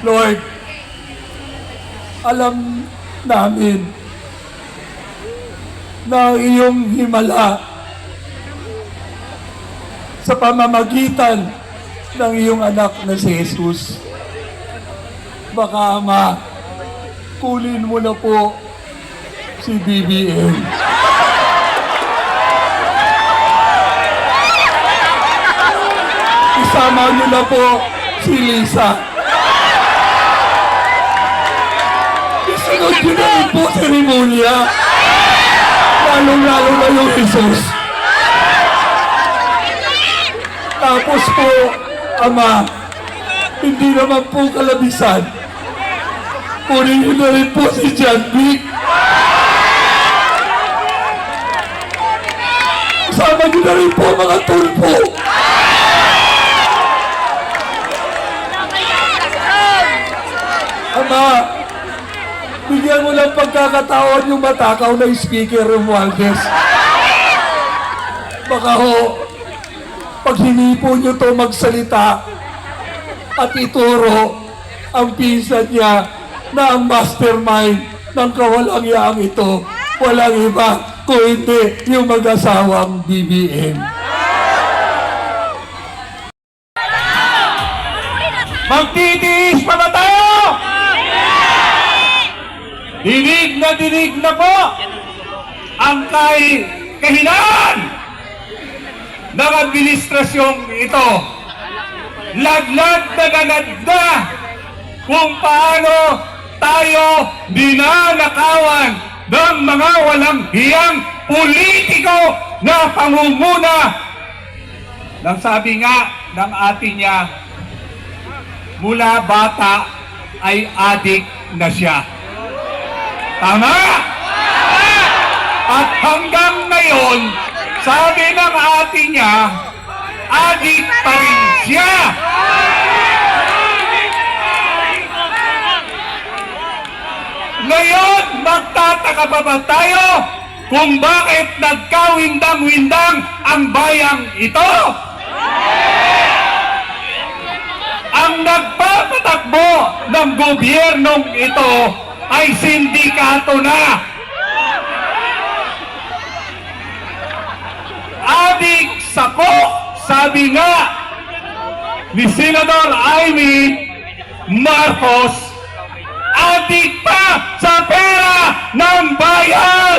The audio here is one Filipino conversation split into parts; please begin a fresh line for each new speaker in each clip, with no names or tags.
Lord, alam namin na ang iyong himala sa pamamagitan ng iyong anak na si Jesus. Baka, Ama, kunin mo na po si BBM. Isama niyo na po si Lisa. Isunod niyo na rin po si Remulia. Lalong-lalo na yung Jesus. Tapos po, Ama, hindi naman po kalabisan. Kunin niyo na rin po si John Vic. Isama niyo na rin po mga tulpo. Ama, bigyan mo lang pagkakataon yung matakaw na Speaker Romualdez. Baka ho, pag hinipo nyo to magsalita at ituro ang pinsan niya na ang mastermind ng kawalang-yaang ito, walang iba kung hindi yung mag-asawang BBM. Magtitiis pa ba tayo? Dinig na po ang kahinaan ng administrasyong ito. Laglag na kung paano tayo dinanakawan ng mga walang hiyang politiko na pangunguna. Nang sabi nga ng ate niya, mula bata ay adik na siya. Tama? At hanggang ngayon, sabi ng ate niya, adik pa rin siya. Ngayon, magtataka pa ba tayo kung bakit nagkawindang-windang ang bayang ito? Ang nagpapatakbo ng gobyernong ito ay sindikato na. Adik sako, sabi nga ni Senador Amy Marcos, adik pa sa pera ng bayan.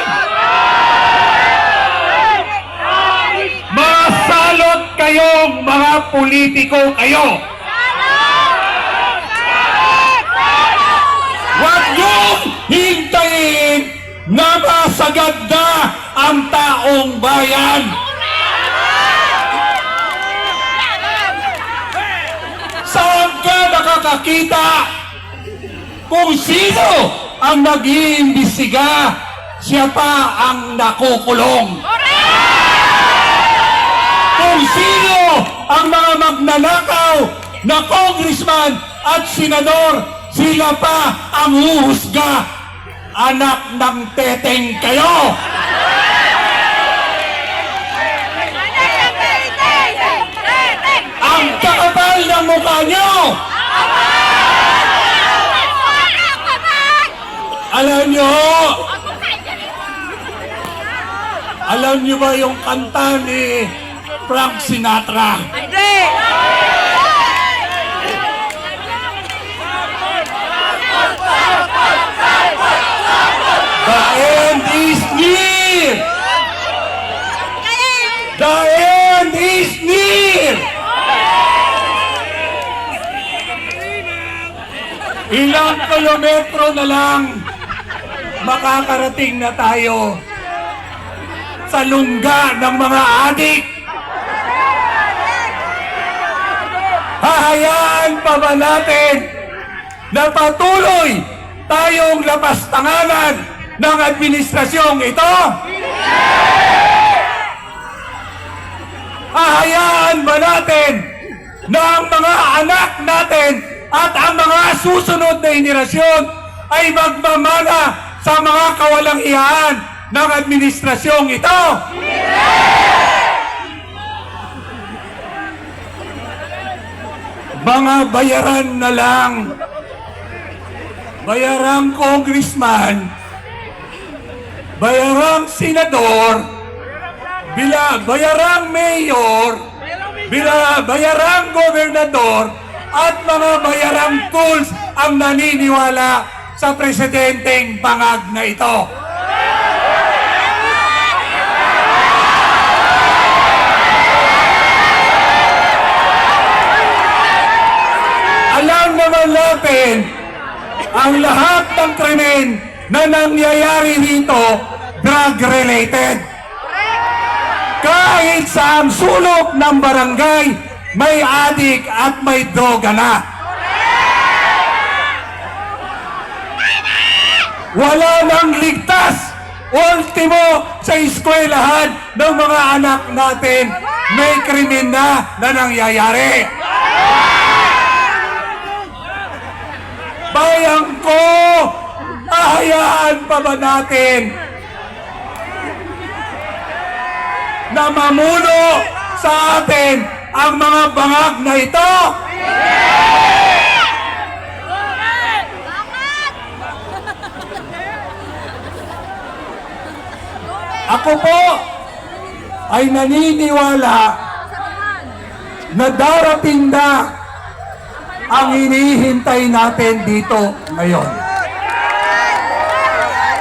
Masalot kayong mga politiko kayo. Huwag niyong hintayin na masagad na ang taong bayan. Saan ka nakakakita kung sino ang nag-iimbestiga, siya pa ang nakukulong? Kung sino ang mga magnanakaw na congressman at senador, sila pa ang huhusga. Anak ng teteng kayo! Ang kakapal ng mukha nyo! Alam nyo ba yung kanta ni Frank Sinatra?
Hindi!
The end is near! The end is near! Ilang kilometro na lang makakarating na tayo sa lungga ng mga adik. Hahayaan pa ba natin na patuloy tayong lapastanganan ng administrasyong ito? Hahayaan ba natin na ang mga anak natin at ang mga susunod na henerasyon ay magmamana sa mga kawalang-iyaan ng administrasyong ito? Mga bayaran na lang bayarang congressman, bayarang senador, bayarang mayor, bayarang gobernador, at mga bayarang tools ang naniniwala sa presidenteng bangag na ito. Alam naman natin ang lahat ng krimen na nangyayari rito drug-related. Kahit sa ang sulok ng barangay, may adik at may droga na. Wala nang ligtas. Ultimo sa eskwelahan ng mga anak natin, may krimen na nangyayari. Bayang ko, ahayaan pa ba natin na mamuno sa atin ang mga bangag na ito? Ako po ay naniniwala na darating na ang hinihintay natin dito ngayon.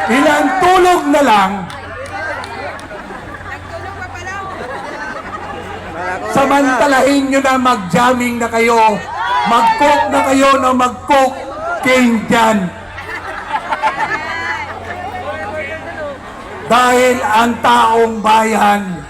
Ilang tulog na lang, samantalahin nyo na mag-jamming na kayo, mag-cook na kayo na mag-cook king dyan. Dahil ang taong bayan,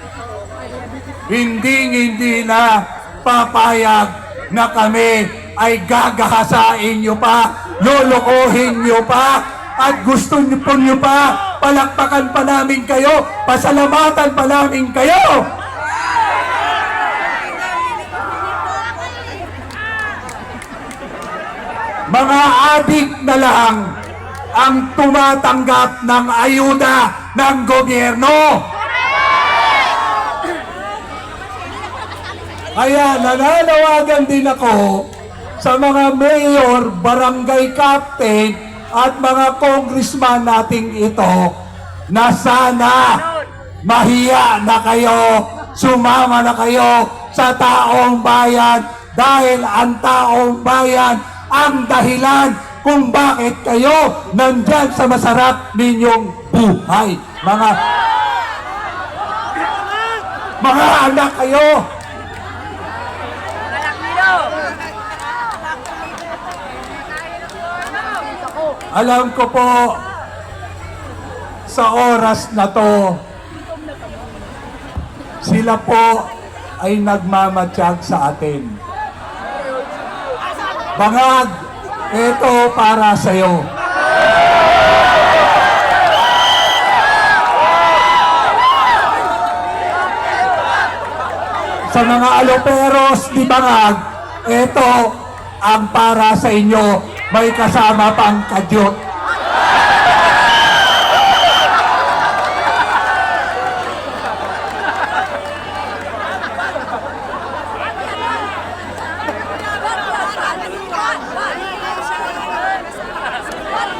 hindi na papayag na kami ay gagahasain nyo pa, lulukuhin nyo pa, at gusto nyo pa, palakpakan pa namin kayo, pasalamatan pa namin kayo. Mga adik na lang ang tumatanggap ng ayuda ng gobyerno. Kaya nananawagan din ako sa mga mayor, barangay captain, at mga congressman nating ito na sana mahiya na kayo, sumama na kayo sa taong bayan dahil ang taong bayan ang dahilan kung bakit kayo nandyan sa masarap ninyong buhay. Mga anak kayo. Alam ko po, sa oras na to, sila po ay nagmamatsyag sa atin. Bangag, ito para sa'yo. Sa mga aloperos ni Bangag, ito ang para sa inyo. May kasama pang kadyot.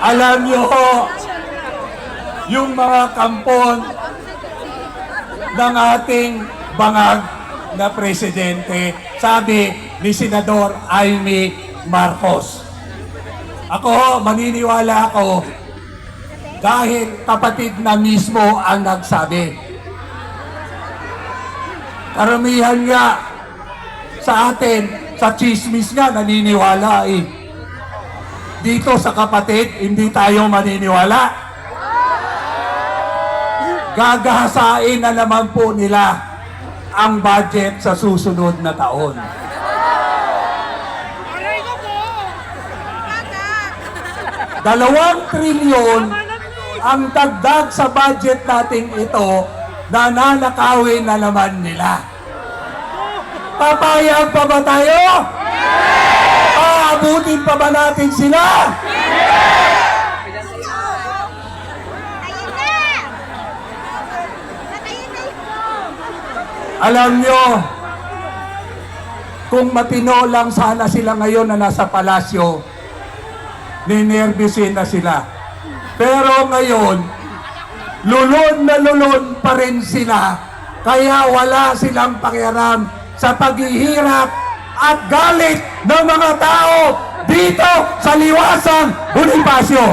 Alam niyo ho, yung mga kampon ng ating bangag na presidente, sabi ni Senador Amy Marcos. Ako, maniniwala ako dahil kapatid na mismo ang nagsabi. Karamihan nga sa atin, sa chismis nga, naniniwala eh. Dito sa kapatid, hindi tayo maniniwala. Gagahasain na naman po nila ang budget sa susunod na taon. Dalawang trilyon ang dagdag sa budget natin ito na nanakawin na naman nila. Papayag pa ba tayo? Paabutin pa ba natin sila? Alam nyo, kung matino lang sana sila ngayon na nasa palasyo, ninervyusin na sila. Pero ngayon, lulon na lulon pa rin sila, kaya wala silang pakialam sa paghihirap at galit ng mga tao dito sa Liwasang Bonifacio.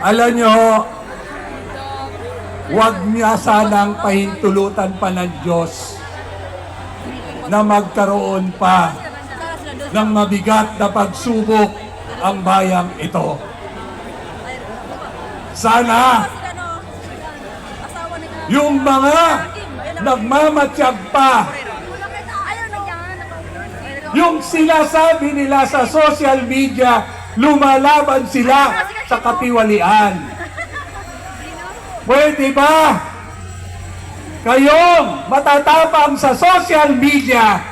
Alam nyo, huwag niya sanang pahintulutan pa ng Diyos na magkaroon pa ng mabigat na pagsubok ang bayang ito. Sana yung mga nagmamatsyag pa, yung sinasabi nila sa social media, lumalaban sila sa katiwalian. Pwede ba kayong matatapang sa social media,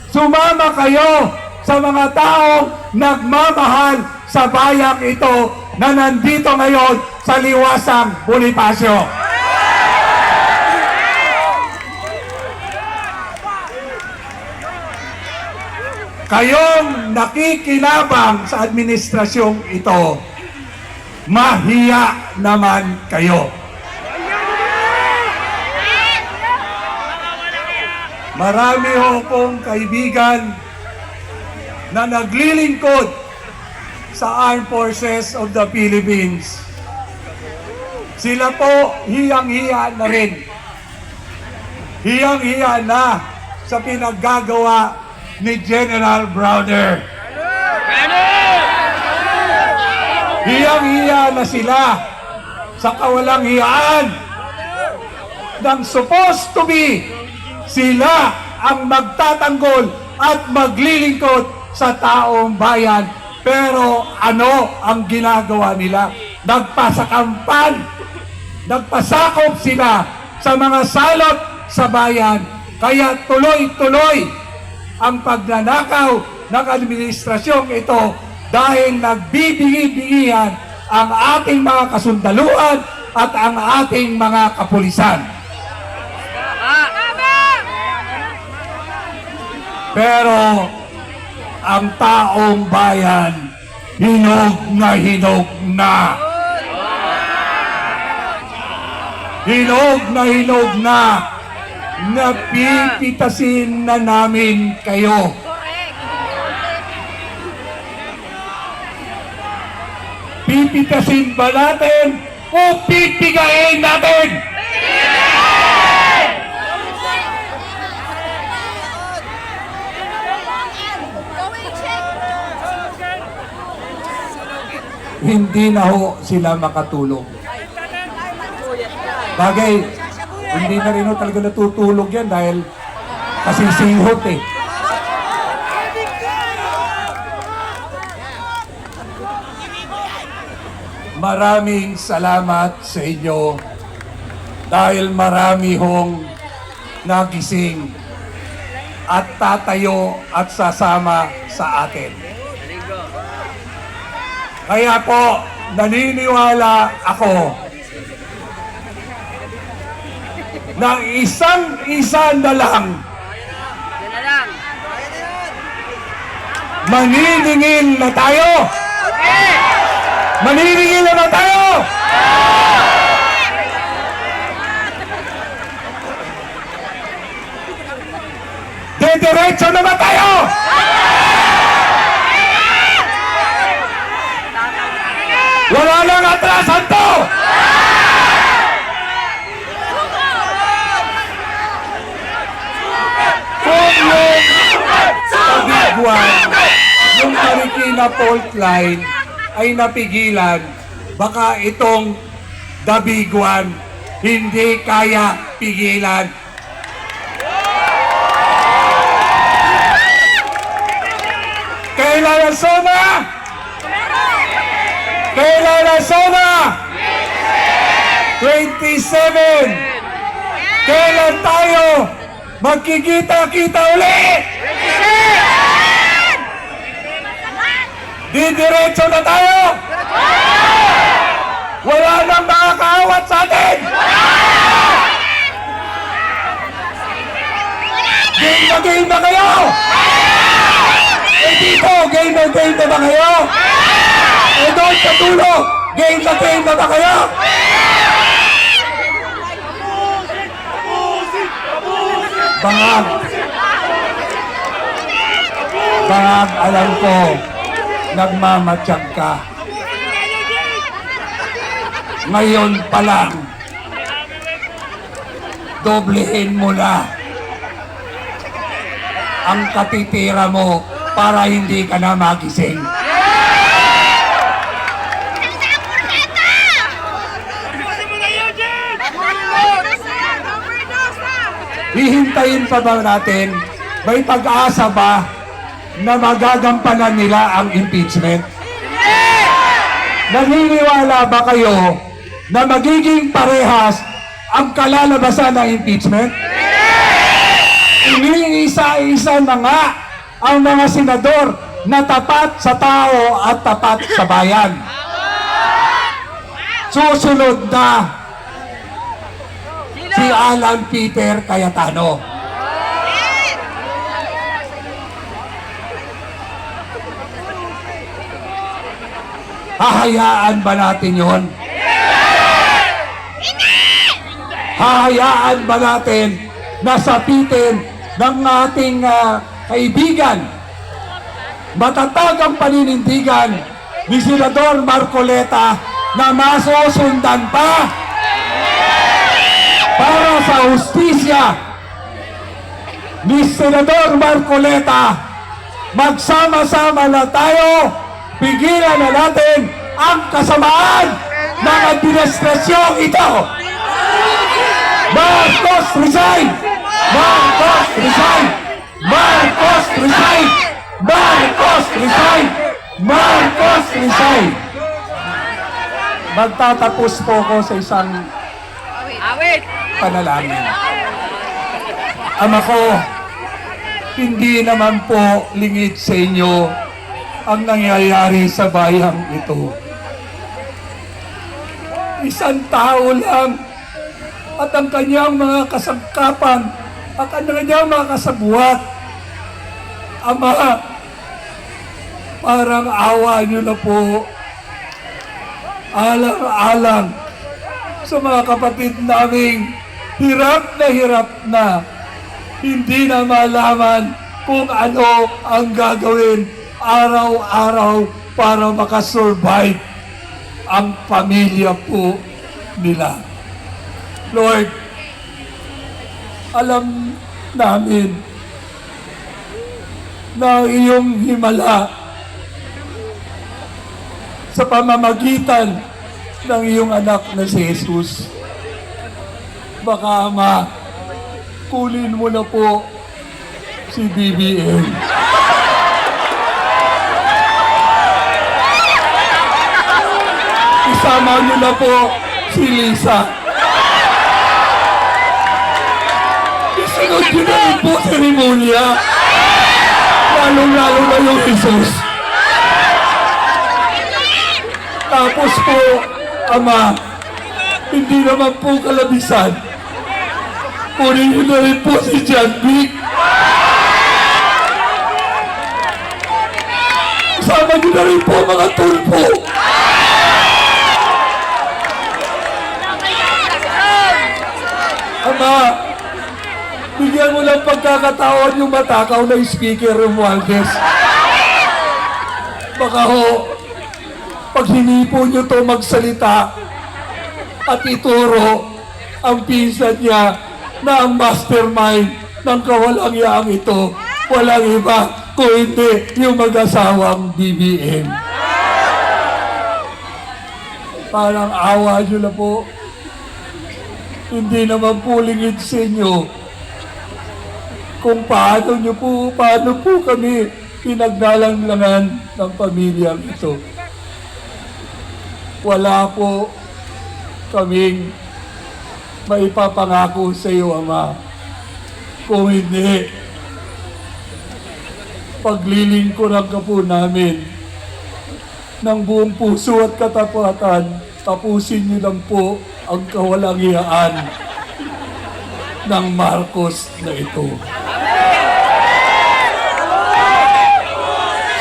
sumama kayo sa mga taong nagmamahal sa bayang ito na nandito ngayon sa Liwasang Bonifacio? Kayong nakikinabang sa administrasyong ito, mahiya naman kayo. Marami akong kaibigan na naglilingkod sa Armed Forces of the Philippines. Sila po hiyang-hiya na rin. Hiyang-hiya na sa pinaggagawa ni General Browner. Hiyang-hiya na sila sa kawalang hiyaan ng supposed to be sila ang magtatanggol at maglilingkod sa taong bayan. Pero ano ang ginagawa nila? Nagpasakampan, nagpasakop sila sa mga salot sa bayan. Kaya tuloy-tuloy ang pagnanakaw ng administrasyong ito dahil nagbibigay-bigihan ang ating mga kasundaluan at ang ating mga kapulisan. Pero ang taong bayan, hinog na hinog na. Hinog na hinog na. Napipitasin na namin kayo. Pipitasin ba natin o pipigain natin? Hindi na ho sila makatulog. Bagay, hindi na rin ho talaga natutulog yan dahil kasi singhot eh. Maraming salamat sa inyo dahil marami hong nagising at tatayo at sasama sa atin. Kaya po, naniniwala ako na isang-isa na lang maniningil na tayo. Maniningil na tayo. Dediretso na ba tayo? Wala nang atrasan to! Kung yung Biguan, yung Marikina fault line ay napigilan, baka itong Biguan hindi kaya pigilan. Kailan Sona? Kailan Sona? 27! Kailan tayo magkikita-kita ulit? Didiretso na tayo! Wala nang makakaawat sa atin! Game na kayo? Eh dito, game na ba kayo? Eh doon sa dulo, game na ba kayo? Bangag, alam ko, nagmamatsyag ka. Ngayon pa lang, doblehin mo na ang katitira mo para hindi ka na magising. Hihintayin pa ba natin? May pag-asa ba na magagampanan nila ang impeachment? Naniniwala ba kayo na magiging parehas ang kalalabasan ng impeachment? Iniisa-isa na nga ang mga senador na tapat sa tao at tapat sa bayan. Susunod na si Alan Peter Cayetano. Hahayaan ba natin yon? Hahayaan ba natin na sapitin ng ating kaibigan, matatag ang paninindigan ni Senador Marcoleta na masusundan pa para sa hustisya ni Senador Marcoleta? Magsama-sama na tayo, pigilan na natin ang kasamaan ng administrasyong ito. Marcos resign! Marcos resign! Marcos resign! Marcos resign! Marcos resign! Magtatapos po ko sa isang panalangin. Ama ko, hindi naman po lingid sa inyo ang nangyayari sa bayang ito. Isang tao lang at ang kanyang mga kasangkapan at ang kanyang mga kasabuat. Ama, parang awa niyo na po. Alang-alang sa mga kapatid naming hirap na hindi na malaman kung ano ang gagawin araw-araw para makasurvive ang pamilya po nila. Lord, alam namin na iyong himala sa pamamagitan ng iyong anak na si Jesus. Baka Ama, kunin mo na po si BBM. Isama niyo na po si Lisa. Isunod niyo na rin po si Rimulya. Lalong-lalo na yung Jesus. Tapos po, Ama, hindi naman po kalabisan. Kunin niyo na rin po si John Vic. Isama niyo na rin po mga tulpo. Ama, bigyan mo ng pagkakataon yung matakaw na Speaker Romualdez. Baka ho, pag hinipo nyo to magsalita at ituro ang pinsan niya na ang mastermind ng kawalang-yaang ito, walang iba kung hindi yung mag-asawang BBM. Parang awa nyo na po. Hindi naman po lingid sa inyo kung paano po kami pinaglalanglangan ng pamilyang ito. Wala po kaming maipapangako sa iyo, Ama. Kung hindi, paglilingkuran ka po namin ng buong puso at katapatan, tapusin niyo lang po ang kawalang-iyaan ng Marcos na ito.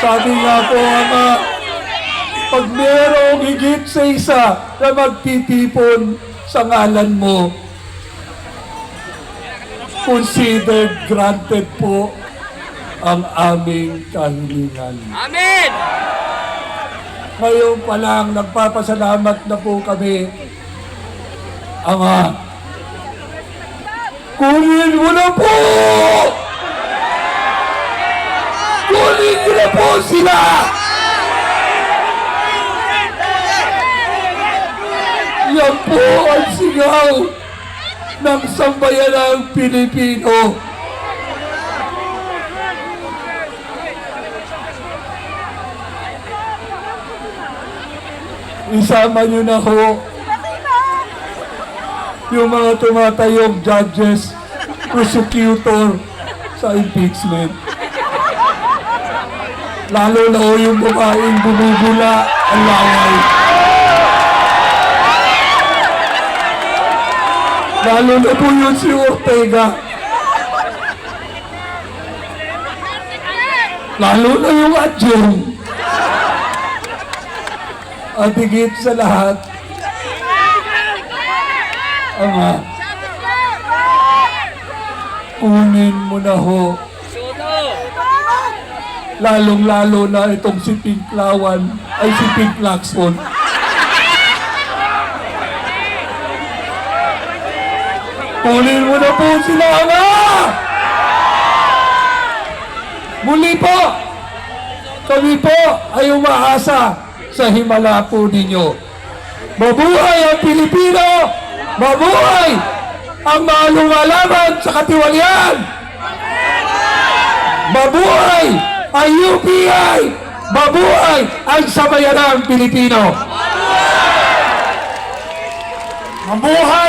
Sabi nga po, Ama, pag merong higit sa isa na magtitipon sa ngalan mo, considered granted po ang aming kahilingan.
Amen!
Ngayon pa lang, nagpapasalamat na po kami. Ama, kunin mo na po! Kunin mo na po sila! Yan po ang sigaw ng sambayanang Pilipino. Isama nyo na ho yung mga tumatayong judges, prosecutor sa impeachment. Lalo na ho yung babaeng bumubula ang laway. Lalo na po yun si Ortega. Lalo na yung adjunct. At higit sa lahat, Ama, kunin mo na ho. Lalong-lalo na itong si Pinklawan, ay si Pink Lacson. Kunin mo na po sila, Ama! Muli po, kami po ay umaasa sa himala po ninyo. Mabuhay ang Pilipino! Mabuhay ang mga lumalaban sa katiwalian! Mabuhay ang UPI! Mabuhay ang sambayanang Pilipino!
Mabuhay